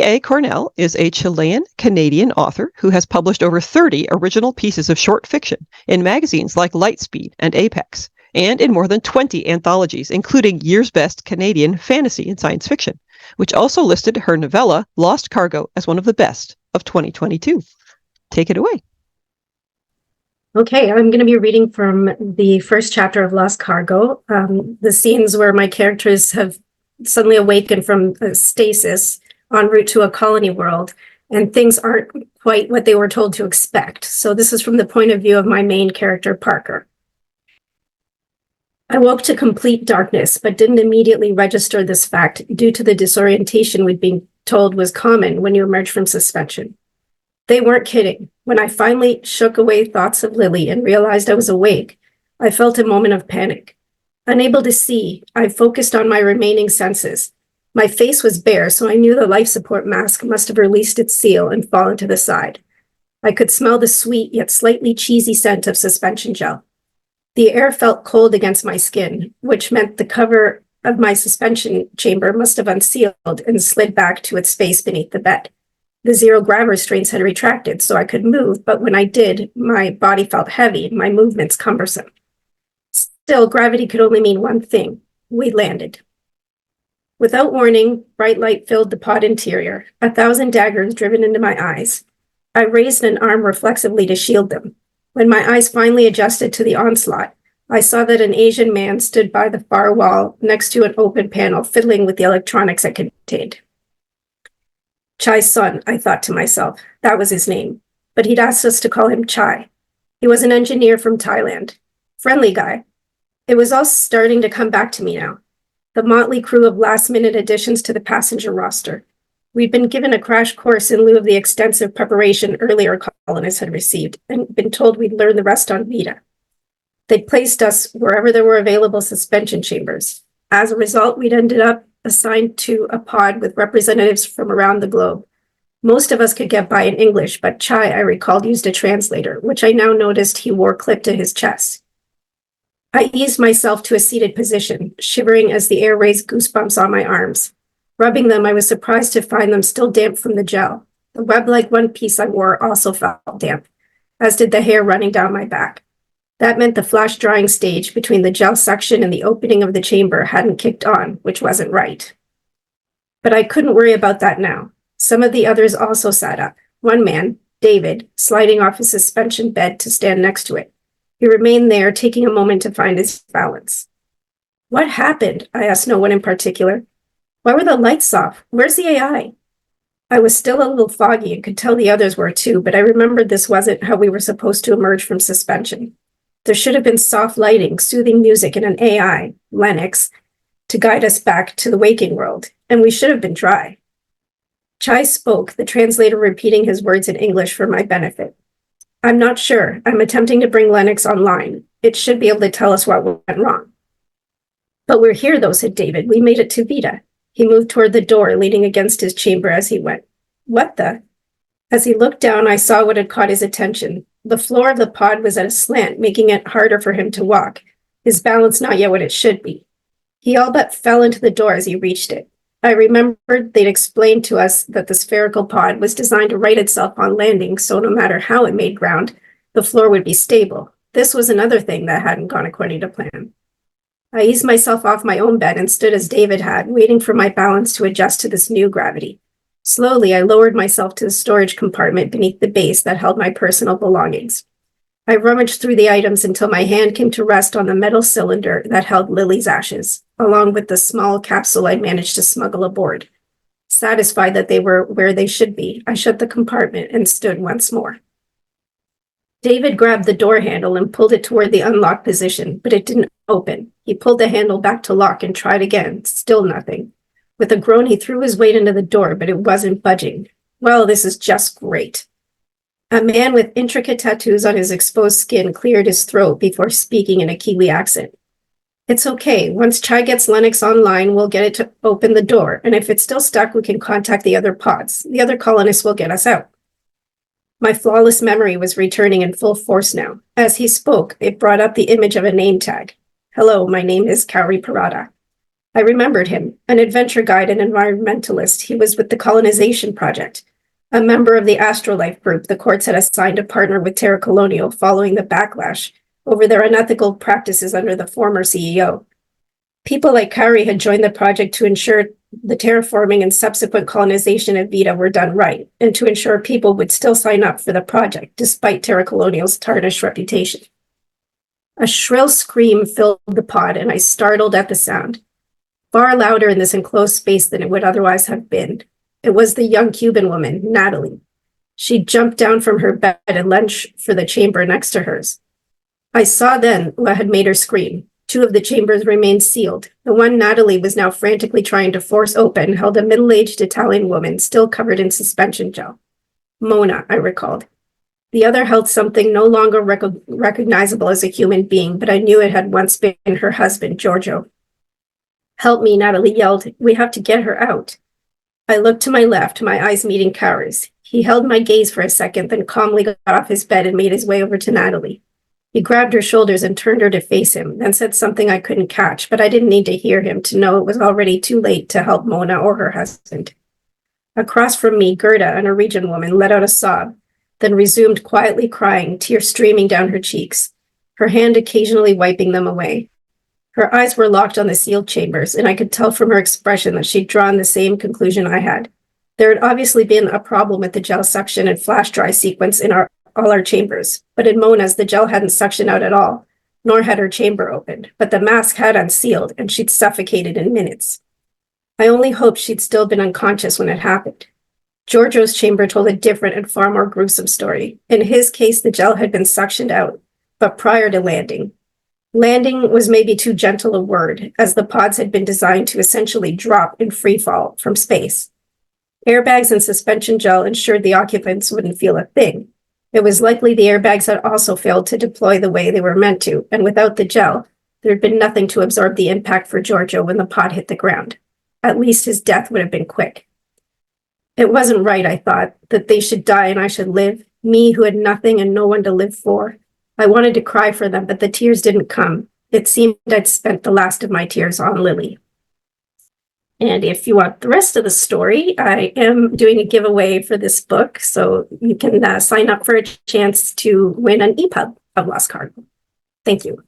C.A. Cornell is a Chilean-Canadian author who has published over 30 original pieces of short fiction in magazines like Lightspeed and Apex, and in more than 20 anthologies, including Year's Best Canadian Fantasy and Science Fiction, which also listed her novella Lost Cargo as one of the best of 2022. Take it away. Okay, I'm going to be reading from the first chapter of Lost Cargo, the scenes where my characters have suddenly awakened from stasis en route to a colony world, and things aren't quite what they were told to expect. So this is from the point of view of my main character, Parker. I woke to complete darkness, but didn't immediately register this fact due to the disorientation we'd been told was common when you emerge from suspension. They weren't kidding. When I finally shook away thoughts of Lily and realized I was awake, I felt a moment of panic. Unable to see, I focused on my remaining senses. My face was bare, so I knew the life support mask must have released its seal and fallen to the side. I could smell the sweet yet slightly cheesy scent of suspension gel. The air felt cold against my skin, which meant the cover of my suspension chamber must have unsealed and slid back to its space beneath the bed. The zero-grav restraints had retracted, so I could move, but when I did, my body felt heavy and my movements cumbersome. Still, gravity could only mean one thing. We landed. Without warning, bright light filled the pod interior, 1,000 daggers driven into my eyes. I raised an arm reflexively to shield them. When my eyes finally adjusted to the onslaught, I saw that an Asian man stood by the far wall next to an open panel, fiddling with the electronics it contained. Chai's son, I thought to myself. That was his name. But he'd asked us to call him Chai. He was an engineer from Thailand. Friendly guy. It was all starting to come back to me now. The motley crew of last-minute additions to the passenger roster. We'd been given a crash course in lieu of the extensive preparation earlier colonists had received, and been told we'd learn the rest on Vita. They'd placed us wherever there were available suspension chambers. As a result, we'd ended up assigned to a pod with representatives from around the globe. Most of us could get by in English, but Chai, I recalled, used a translator, which I now noticed he wore clipped to his chest. I eased myself to a seated position, shivering as the air raised goosebumps on my arms. Rubbing them, I was surprised to find them still damp from the gel. The web-like one piece I wore also felt damp, as did the hair running down my back. That meant the flash drying stage between the gel suction and the opening of the chamber hadn't kicked on, which wasn't right. But I couldn't worry about that now. Some of the others also sat up. One man, David, sliding off his suspension bed to stand next to it. He remained there, taking a moment to find his balance. What happened? I asked no one in particular. Why were the lights off? Where's the AI? I was still a little foggy and could tell the others were too, but I remembered this wasn't how we were supposed to emerge from suspension. There should have been soft lighting, soothing music, and an AI, Lennox, to guide us back to the waking world, and we should have been dry. Chai spoke, the translator repeating his words in English for my benefit. I'm not sure. I'm attempting to bring Lennox online. It should be able to tell us what went wrong. But we're here, though, said David. We made it to Vita. He moved toward the door, leaning against his chamber as he went. What the? As he looked down, I saw what had caught his attention. The floor of the pod was at a slant, making it harder for him to walk, his balance not yet what it should be. He all but fell into the door as he reached it. I remembered they'd explained to us that the spherical pod was designed to right itself on landing, so no matter how it made ground, the floor would be stable. This was another thing that hadn't gone according to plan. I eased myself off my own bed and stood as David had, waiting for my balance to adjust to this new gravity. Slowly, I lowered myself to the storage compartment beneath the base that held my personal belongings. I rummaged through the items until my hand came to rest on the metal cylinder that held Lily's ashes, along with the small capsule I'd managed to smuggle aboard. Satisfied that they were where they should be, I shut the compartment and stood once more. David grabbed the door handle and pulled it toward the unlocked position, but it didn't open. He pulled the handle back to lock and tried again, still nothing. With a groan, he threw his weight into the door, but it wasn't budging. Well, this is just great. A man with intricate tattoos on his exposed skin cleared his throat before speaking in a Kiwi accent. It's okay. Once Chai gets Lennox online, we'll get it to open the door, and if it's still stuck, we can contact the other pods. The other colonists will get us out. My flawless memory was returning in full force now. As he spoke, it brought up the image of a name tag. Hello, my name is Kauri Parada. I remembered him, an adventure guide and environmentalist. He was with the Colonization Project, a member of the Astrolife group the courts had assigned to partner with Terra Colonial following the backlash over their unethical practices under the former CEO. People like Kari had joined the project to ensure the terraforming and subsequent colonization of Vita were done right, and to ensure people would still sign up for the project, despite Terra Colonial's tarnished reputation. A shrill scream filled the pod, and I startled at the sound. Far louder in this enclosed space than it would otherwise have been. It was the young Cuban woman, Natalie. She jumped down from her bed and lunged for the chamber next to hers. I saw then what had made her scream. 2 of the chambers remained sealed. The one Natalie was now frantically trying to force open held a middle-aged Italian woman still covered in suspension gel. Mona, I recalled. The other held something no longer recognizable as a human being, but I knew it had once been her husband, Giorgio. Help me, Natalie yelled. We have to get her out. I looked to my left, my eyes meeting Kara's. He held my gaze for a second, then calmly got off his bed and made his way over to Natalie. He grabbed her shoulders and turned her to face him, then said something I couldn't catch, but I didn't need to hear him to know it was already too late to help Mona or her husband. Across from me, Gerda, a Norwegian woman, let out a sob, then resumed quietly crying, tears streaming down her cheeks, her hand occasionally wiping them away. Her eyes were locked on the sealed chambers, and I could tell from her expression that she'd drawn the same conclusion I had. There had obviously been a problem with the gel suction and flash dry sequence in all our chambers, but in Mona's, the gel hadn't suctioned out at all, nor had her chamber opened, but the mask had unsealed, and she'd suffocated in minutes. I only hoped she'd still been unconscious when it happened. Giorgio's chamber told a different and far more gruesome story. In his case, the gel had been suctioned out, but prior to landing. Landing was maybe too gentle a word, as the pods had been designed to essentially drop in free fall from space. Airbags and suspension gel ensured the occupants wouldn't feel a thing. It was likely the airbags had also failed to deploy the way they were meant to, and without the gel, there had been nothing to absorb the impact for Giorgio when the pod hit the ground. At least his death would have been quick. It wasn't right, I thought, that they should die and I should live, me who had nothing and no one to live for. I wanted to cry for them, but the tears didn't come. It seemed I'd spent the last of my tears on Lily. And if you want the rest of the story, I am doing a giveaway for this book, so you can sign up for a chance to win an EPUB of Lost Cargo. Thank you.